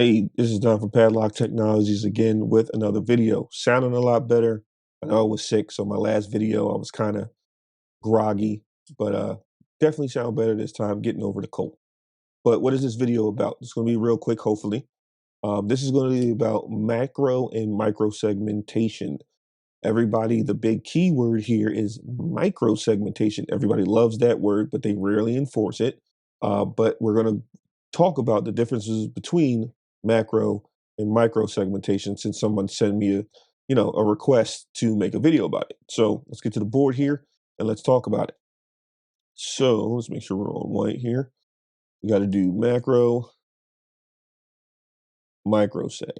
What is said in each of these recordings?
Hey, this is Don from Padlock Technologies again with another video. Sounding a lot better. I know I was sick, so my last video I was kind of groggy, but definitely sound better this time, getting over the cold. But what is this video about? It's going to be real quick, hopefully. This is going to be about macro and micro segmentation. Everybody, the big key word here is micro segmentation. Everybody loves that word, but they rarely enforce it. But we're going to talk about the differences between macro and micro segmentation since someone sent me a request to make a video about it. So let's get to the board here and let's talk about it. So let's make sure we're on white here. You got to do macro, micro seg.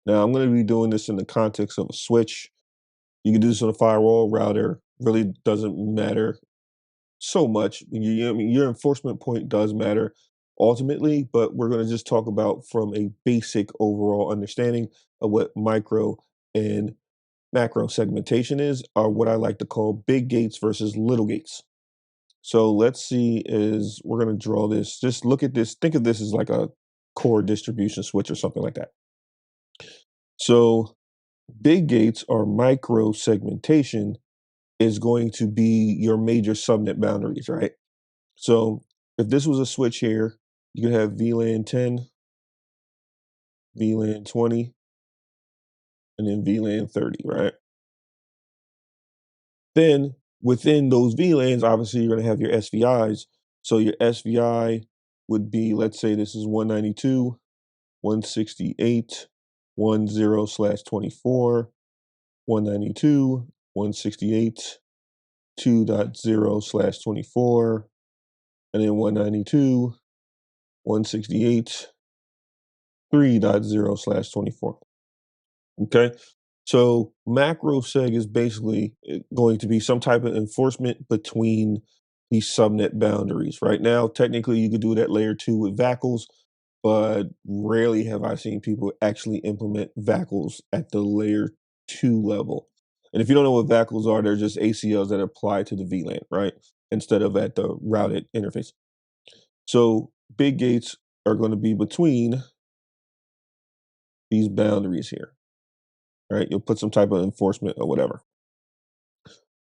Now I'm going to be doing this in the context of a switch. You can do this on a firewall router. Really doesn't matter so much. I mean, your enforcement point does matter ultimately, but we're going to just talk about from a basic overall understanding of what micro and macro segmentation is, or what I like to call big gates versus little gates. So let's see, is we're going to draw this. Just look at this. Think of this as like a core distribution switch or something like that. So big gates or micro segmentation is going to be your major subnet boundaries, right? So if this was a switch here, you could have VLAN 10, VLAN 20, and then VLAN 30, right? Then within those VLANs, obviously you're going to have your SVIs. So your SVI would be, let's say this is 192, 168, 10/24, 192, 168, 2.0/24, and then 192, 168, 3.0/24. Okay. So macro seg is basically going to be some type of enforcement between these subnet boundaries. Right now, technically, you could do it at layer 2 with VACLs, but rarely have I seen people actually implement VACLs at the layer 2 level. And if you don't know what VACLs are, they're just ACLs that apply to the VLAN, right? Instead of at the routed interface. So big gates are going to be between these boundaries here, right? You'll put some type of enforcement or whatever.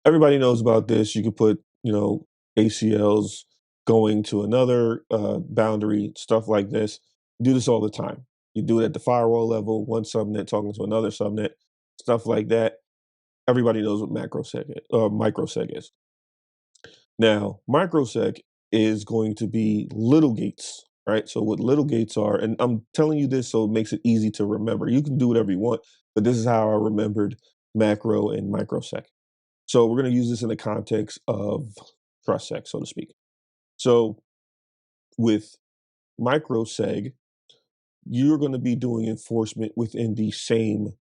Everybody knows about this. You could put, ACLs going to another boundary, stuff like this. Do this all the time. You do it at the firewall level, one subnet talking to another subnet, stuff like that. Everybody knows what macroseg is, or microseg is. Now, microseg is going to be little gates, right? So what little gates are, and I'm telling you this so it makes it easy to remember. You can do whatever you want, but this is how I remembered macro and microseg. So we're going to use this in the context of trust sec, so to speak. So with microseg, you're going to be doing enforcement within the same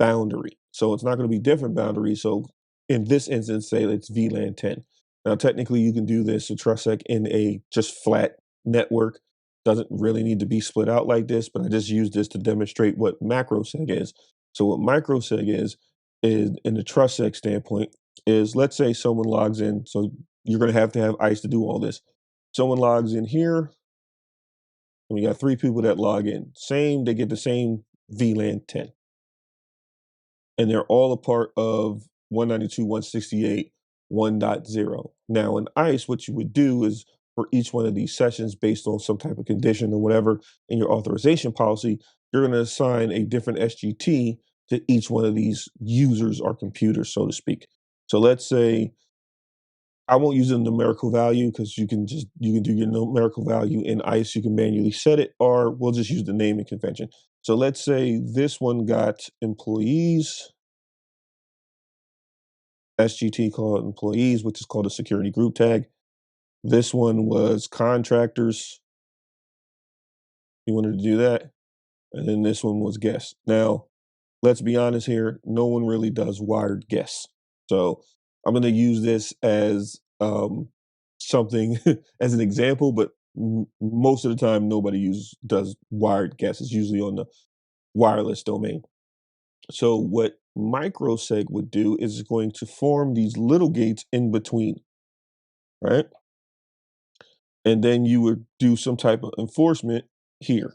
boundary. So it's not going to be different boundaries. So in this instance, say it's VLAN 10. Now, technically, you can do this to TrustSec in a just flat network. Doesn't really need to be split out like this, but I just use this to demonstrate what macroseg is. So what microseg is in the TrustSec standpoint, is let's say someone logs in. So you're going to have ICE to do all this. Someone logs in here, and we got 3 people that log in. They get the same VLAN 10. And they're all a part of 192.168 1.0. Now in ICE, what you would do is for each one of these sessions based on some type of condition or whatever in your authorization policy, you're going to assign a different SGT to each one of these users or computers, so to speak. So let's say I won't use a numerical value because you can do your numerical value in ICE. You can manually set it, or we'll just use the naming convention. So let's say this one got employees, SGT called employees, which is called a security group tag. This one was contractors. You wanted to do that. And then this one was guests. Now, let's be honest here. No one really does wired guests. So I'm going to use this as something as an example, but most of the time nobody does wired guests. It's usually on the wireless domain. So what microseg would do is going to form these little gates in between, right? And then you would do some type of enforcement here.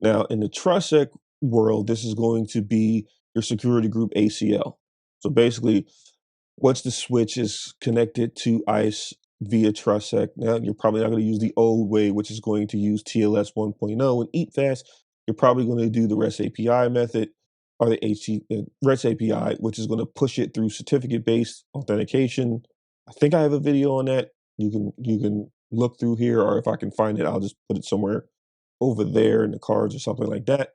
Now, in the TrustSec world, this is going to be your security group ACL. So basically, once the switch is connected to ICE via TrustSec, now you're probably not going to use the old way, which is going to use TLS 1.0 and eat fast. You're probably going to do the REST API method or the REST API, which is going to push it through certificate-based authentication. I think I have a video on that. You can look through here, or if I can find it, I'll just put it somewhere over there in the cards or something like that.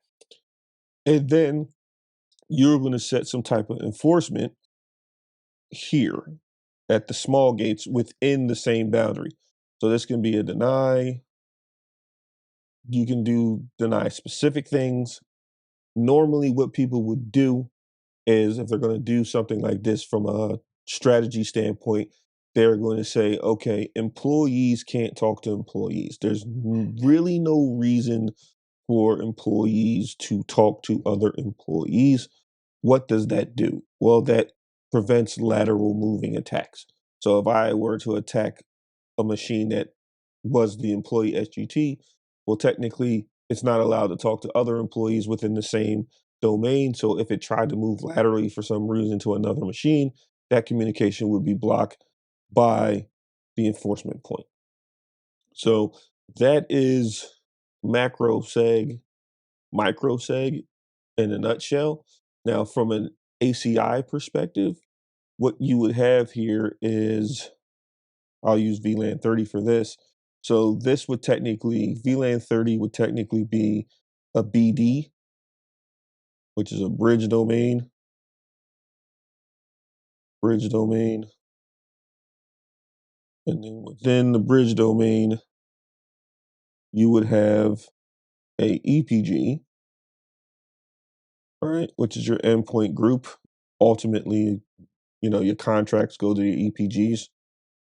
And then you're going to set some type of enforcement here at the small gates within the same boundary. So this can be a deny. You can do deny specific things. Normally, what people would do is if they're going to do something like this from a strategy standpoint, they're going to say, okay, employees can't talk to employees. There's really no reason for employees to talk to other employees. What does that do? Well, that prevents lateral moving attacks. So if I were to attack a machine that was the employee SGT, well, technically, it's not allowed to talk to other employees within the same domain. So if it tried to move laterally for some reason to another machine, that communication would be blocked by the enforcement point. So that is macro seg, micro seg in a nutshell. Now, from an ACI perspective, what you would have here is I'll use VLAN 30 for this. So this would technically, VLAN 30 would technically be a BD, which is a bridge domain. And then within the bridge domain, you would have a EPG, all right, which is your endpoint group. Ultimately, your contracts go to your EPGs.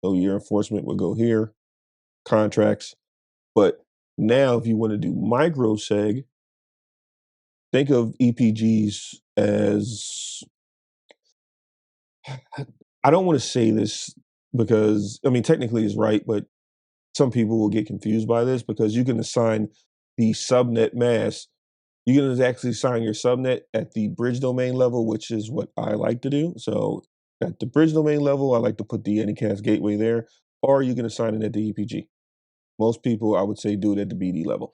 So your enforcement would go here, contracts. But now if you want to do microseg, think of EPGs as, I don't want to say this because, I mean, technically it's right, but some people will get confused by this because you can assign the subnet mask. You can actually assign your subnet at the bridge domain level, which is what I like to do. So at the bridge domain level, I like to put the Anycast gateway there, or you can assign it at the EPG. Most people, I would say, do it at the BD level.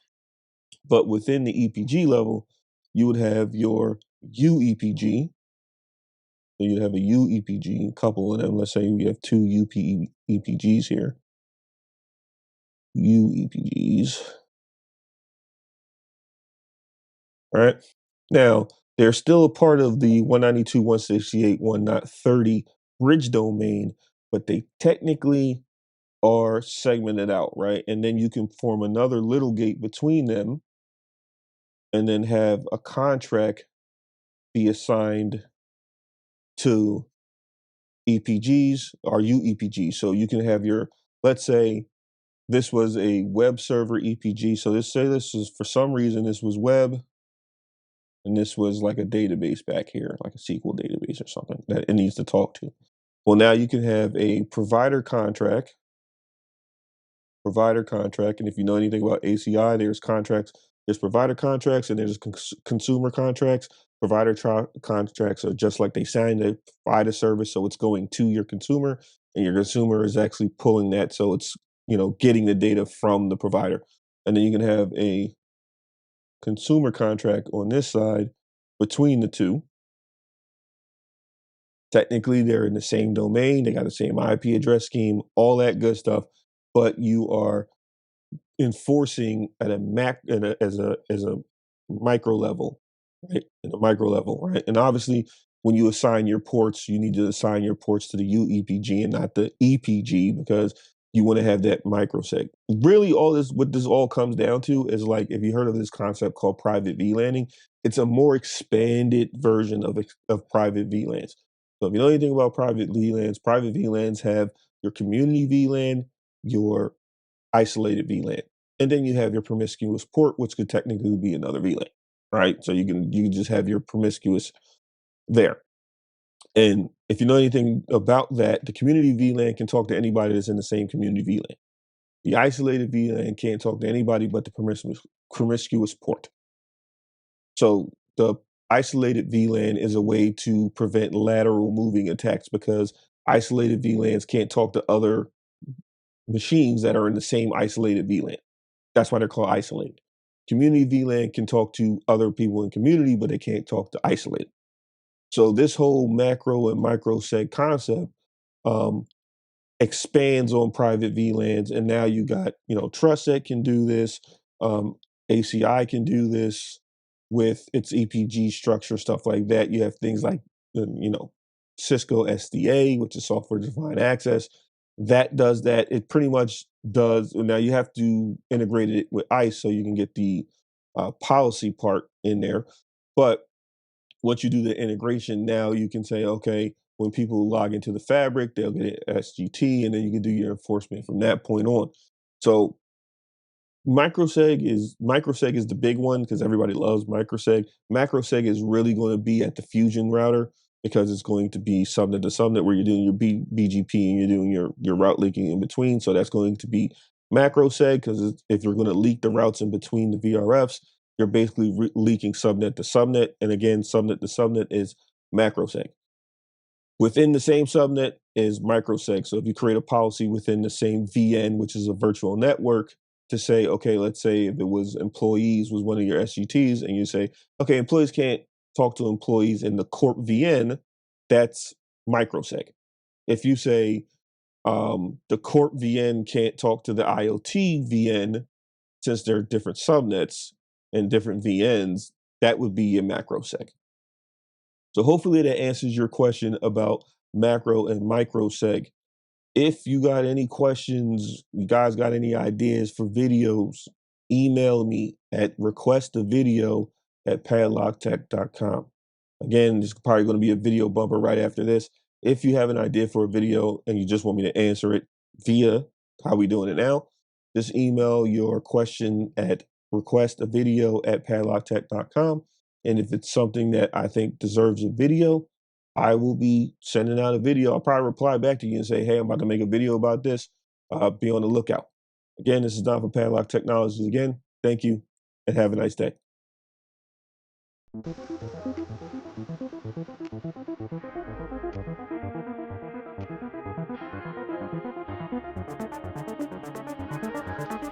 But within the EPG level, you would have your UEPG. So you'd have a UEPG, couple of them. Let's say we have two EPGs here. UEPGs. All right. Now, they're still a part of the 192.168.1.30 bridge domain, but they technically are segmented out, right? And then you can form another little gate between them and then have a contract be assigned to EPGs or UEPGs. So you can have your, let's say this was a web server EPG. So this is for some reason, this was web and this was like a database back here, like a SQL database or something that it needs to talk to. Well, now you can have a provider contract. And if you know anything about ACI, there's contracts, there's provider contracts, and there's consumer contracts. Contracts are just like they sign to provide a service, so it's going to your consumer, and your consumer is actually pulling that, so it's getting the data from the provider. And then you can have a consumer contract on this side between the two. Technically, they're in the same domain, they got the same IP address scheme, all that good stuff, but you are enforcing at a as a micro level, right? In a micro level, right? And obviously, when you assign your ports, you need to assign your ports to the UEPG and not the EPG because you want to have that microseg. Really, what this all comes down to is like if you heard of this concept called private VLANing, it's a more expanded version of private VLANs. So if you know anything about private VLANs have your community VLAN, your isolated VLAN. And then you have your promiscuous port, which could technically be another VLAN, right? So you can just have your promiscuous there. And if you know anything about that, the community VLAN can talk to anybody that's in the same community VLAN. The isolated VLAN can't talk to anybody but the promiscuous port. So the isolated VLAN is a way to prevent lateral moving attacks because isolated VLANs can't talk to other machines that are in the same isolated VLAN. That's why they're called isolated. Community VLAN can talk to other people in community, but they can't talk to isolated. So this whole macro and microseg concept um, expands on private VLANs, and now you got TrustSec can do this, um, ACI can do this with its EPG structure, stuff like that. You have things like Cisco SDA, which is software defined access, that does that. It pretty much does. Now you have to integrate it with ICE so you can get the policy part in there, but once you do the integration, now you can say, okay, when people log into the fabric, they'll get an SGT, and then you can do your enforcement from that point on. So microseg is the big one because everybody loves microseg. Macroseg is really going to be at the fusion router because it's going to be subnet to subnet where you're doing your BGP and you're doing your route leaking in between. So that's going to be macroseg because if you're going to leak the routes in between the VRFs, you're basically leaking subnet to subnet. And again, subnet to subnet is macroseg. Within the same subnet is microseg. So if you create a policy within the same VN, which is a virtual network, to say, okay, let's say if it was employees was one of your SGTs, and you say, okay, employees can't talk to employees in the corp VN, that's microseg. If you say the corp VN can't talk to the IoT VN, since they're different subnets and different VNs, that would be a macroseg. So hopefully that answers your question about macro and microseg. If you got any questions, you guys got any ideas for videos, email me at requestavideo@padlocktech.com. Again, there's probably going to be a video bumper right after this. If you have an idea for a video and you just want me to answer it via how we doing it now, just email your question at requestavideo@padlocktech.com. And if it's something that I think deserves a video, I will be sending out a video. I'll probably reply back to you and say, hey, I'm about to make a video about this. Be on the lookout. Again, this is Don for Padlock Technologies. Again, thank you and have a nice day.